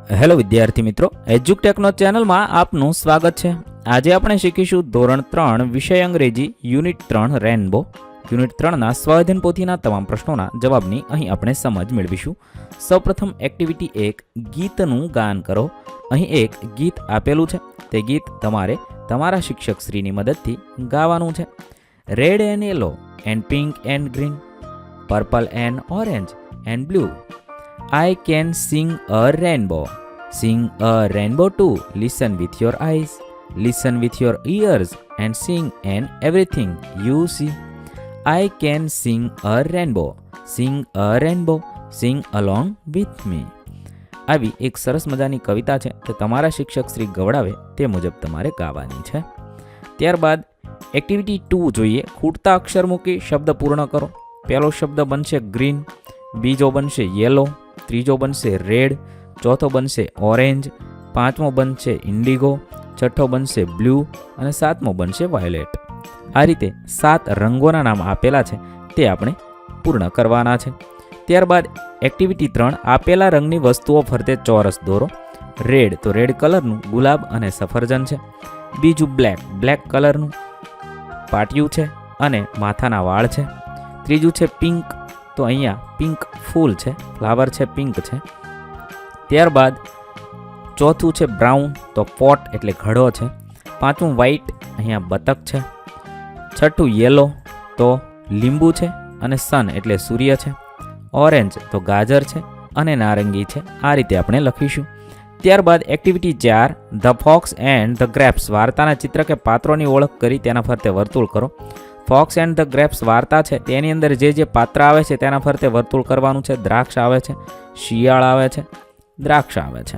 Hello વિદ્યાર્થી મિત્રો, એજ્યુકટેકનો ચેનલમાં આપનું સ્વાગત છે। આજે આપણે શીખીશું ધોરણ 3 વિષય અંગ્રેજી યુનિટ 3 રેનબો। યુનિટ 3ના સ્વાધ્યાયન પોથીના તમામ પ્રશ્નોના જવાબની અહીં આપણે સમજ મેળવીશું। સૌપ્રથમ એક્ટિવિટી 1 ગીતનું ગાન કરો। અહીં એક ગીત આપેલું છે, તે ગીત તમારે તમારા શિક્ષક શ્રીની મદદથી ગાવાનું છે। Red and yellow and pink and green, purple and orange and blue, I can sing a rainbow. Sing a rainbow too. Listen with your eyes, listen with your ears, and sing and everything you see. I can sing a rainbow. Sing a rainbow. Sing along with me. આવી એક સરસ મજાની કવિતા છે, તે તમારા શિક્ષક શ્રી ગવડાવે તે મુજબ તમારે ગાવાની છે। ત્યારબાદ એક્ટિવિટી 2 જોઈએ। ખૂટતા અક્ષર મૂકી શબ્દ પૂર્ણ કરો। પહેલો શબ્દ બનશે ગ્રીન, બીજો બનશે યેલો, ત્રીજો બનશે રેડ, ચોથો બનશે ઓરેન્જ, પાંચમો બનશે ઇન્ડિગો, છઠ્ઠો બનશે બ્લુ અને સાતમો બનશે વાયોલેટ। આ રીતે 7 રંગોના નામ આપેલા છે, તે આપણે પૂર્ણ કરવાના છે। ત્યારબાદ એક્ટિવિટી 3 આપેલા રંગની વસ્તુઓ ફરતે ચોરસ દોરો। રેડ તો રેડ કલરનું ગુલાબ અને સફરજન છે। બીજું બ્લેક કલરનું પાટિયું છે અને માથાના વાળ છે। ત્રીજું છે પિંક, તો અહીંયા પિંક ફૂલ છે, ફ્લાવર છે, પિંક છે। ત્યારબાદ ચોથું છે બ્રાઉન, તો પોટ એટલે ઘડો છે। પાંચમું વ્હાઈટ, અહીંયા બતક છે। છઠ્ઠું યેલો, તો લીંબુ છે અને સન એટલે સૂર્ય છે। ઓરેન્જ તો ગાજર છે અને નારંગી છે। આ રીતે આપણે લખીશું। ત્યારબાદ activity 4 the fox and the grapes વાર્તાના ચિત્ર કે પાત્રોની ઓળખ કરી તેના ફરતે વર્તુળ કરો। ફોક્સ એન્ડ ધ ગ્રેપ્સ વાર્તા છે, તેની અંદર જે પાત્ર આવે છે તેના ફરતે વર્તુળ કરવાનું છે। દ્રાક્ષ આવે છે, શિયાળ આવે છે, દ્રાક્ષ આવે છે।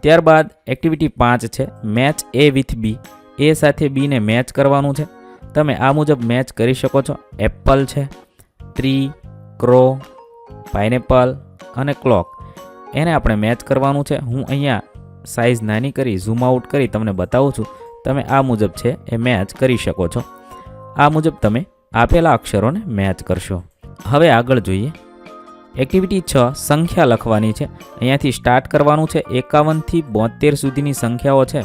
ત્યારબાદ એક્ટિવિટી 5 છે મેચ એ વિથ બી, એ સાથે બી ને મેચ કરવાનું છે। તમે આ મુજબ મેચ કરી શકો છો। એપલ છે, ટ્રી, ક્રો, પાઇનેપલ અને ક્લોક, એને આપણે મેચ કરવાનું છે। હું અહીંયા સાઇઝ નાની કરી ઝૂમ આઉટ કરી તમને બતાવું છું। તમે આ મુજબ છે એ મેચ કરી શકો છો। આ મુજબ તમે આપેલા અક્ષરોને મેચ કરશો। હવે આગળ જોઈએ એક્ટિવિટી 6 સંખ્યા લખવાની છે। અહીંયાથી સ્ટાર્ટ કરવાનું છે। 51 થી 72 સુધીની સંખ્યાઓ છે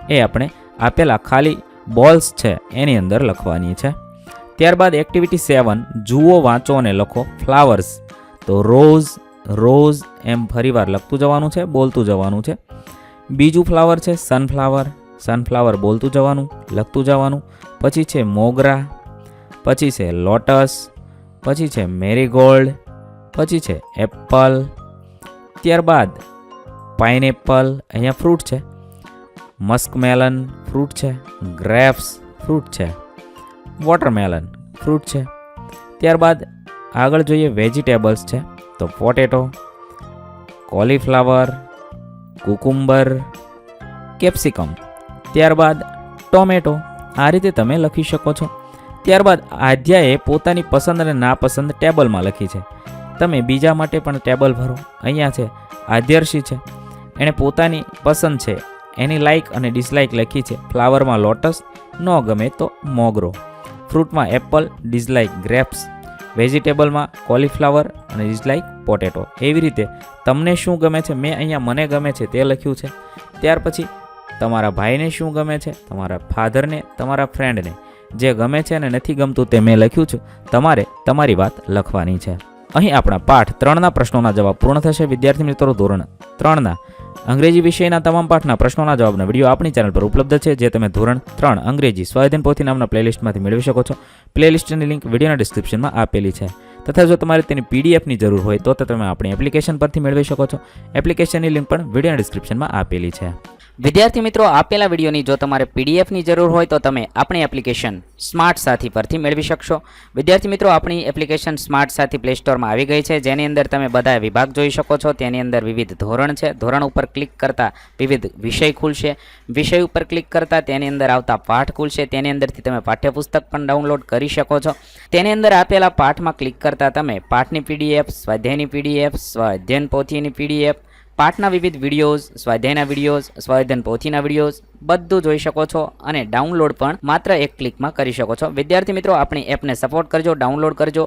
એ આપણે આપેલા ખાલી બોલ્સ છે એની અંદર લખવાની છે। ત્યારબાદ એક્ટિવિટી 7 જુઓ, વાંચો અને લખો। ફ્લાવર્સ તો રોઝ એમ ફરીવાર લખતું જવાનું છે, બોલતું જવાનું છે। બીજું ફ્લાવર છે સનફ્લાવર બોલતું જવાનું, લખતું જવાનું। પછી છે મોગરા, પછી છે લોટસ, પછી છે મેરીગોલ્ડ, પછી છે એપલ। ત્યારબાદ પાઇનેપલ, અહીંયા ફ્રૂટ છે। મસ્કમેલન ફ્રૂટ છે, ગ્રેપ્સ ફ્રૂટ છે, વોટરમેલન ફ્રૂટ છે। ત્યારબાદ આગળ જોઈએ વેજીટેબલ્સ છે, તો પોટેટો, કોલીફ્લાવર, કુકુમ્બર, કેપ્સિકમ, ત્યારબાદ ટોમેટો। આ રીતે તમે લખી શકો છો। ત્યારબાદ આધ્યાએ પોતાની પસંદ અને નાપસંદ ટેબલમાં લખી છે। તમે બીજા માટે પણ ટેબલ ભરો। અહીંયા છે આધ્યર્ષી છે, એણે પોતાની પસંદ છે એની લાઇક અને ડિસલાઇક લખી છે। ફ્લાવરમાં લોટસ, ન ગમે તો મોગરો। ફ્રૂટમાં એપલ, ડિસલાઇક ગ્રેપ્સ। વેજીટેબલમાં કોલીફ્લાવર અને ડિસલાઇક પોટેટો। એવી રીતે તમને શું ગમે છે, મેં અહીંયા મને ગમે છે તે લખ્યું છે। ત્યાર પછી તમારા ભાઈને શું ગમે છે, તમારા ફાધરને, તમારા ફ્રેન્ડને જે ગમે છે અને નથી ગમતું તે મેં લખ્યું છે। તમારે તમારી વાત લખવાની છે। અહીં આપણા પાઠ 3ના પ્રશ્નોના જવાબ પૂર્ણ થશે। વિદ્યાર્થી મિત્રો, ધોરણ 3ના અંગ્રેજી વિષયના તમામ પાઠના પ્રશ્નોના જવાબના વિડીયો આપણી ચેનલ પર ઉપલબ્ધ છે, જે તમે ધોરણ 3 અંગ્રેજી સ્વાધ્યાયન પોથી નામના પ્લેલિસ્ટમાંથી મેળવી શકો છો। પ્લેલિસ્ટની લિંક વિડીયોના ડિસ્ક્રિપ્શનમાં આપેલી છે, તથા જો તમારે તેની પીડીએફની જરૂર હોય તો તમે આપણી એપ્લિકેશન પરથી મેળવી શકો છો। એપ્લિકેશનની લિંક પણ વિડીયોના ડિસ્ક્રિપ્શનમાં આપેલી છે। વિદ્યાર્થી મિત્રો, આપેલા વિડીયોની જો તમારે પીડીએફની જરૂર હોય તો તમે આપણી એપ્લિકેશન સ્માર્ટ સાથી પરથી મેળવી શકશો। વિદ્યાર્થી મિત્રો, આપણી એપ્લિકેશન સ્માર્ટ સાથી પ્લે સ્ટોરમાં આવી ગઈ છે, જેની અંદર તમે બધા વિભાગ જોઈ શકો છો। તેની અંદર વિવિધ ધોરણ છે, ધોરણ ઉપર ક્લિક કરતાં વિવિધ વિષય ખુલશે। વિષય ઉપર ક્લિક કરતાં તેની અંદર આવતા પાઠ ખુલશે। તેની અંદરથી તમે પાઠ્યપુસ્તક પણ ડાઉનલોડ કરી શકો છો। તેની અંદર આપેલા પાઠમાં ક્લિક કરતાં તમે પાઠની પીડીએફ, સ્વાધ્યાયની પીડીએફ, સ્વાધ્યાયન પોથીની પીડીએફ, પાઠના વિવિધ વિડીયોઝ, સ્વાધ્યાયના વિડીયોઝ, સ્વાધ્યાયન પોથીના વિડીયોઝ બધું જોઈ શકો છો અને ડાઉનલોડ પણ માત્ર એક ક્લિકમાં કરી શકો છો। વિદ્યાર્થી મિત્રો, આપણી એપને સપોર્ટ કરજો, ડાઉનલોડ કરજો।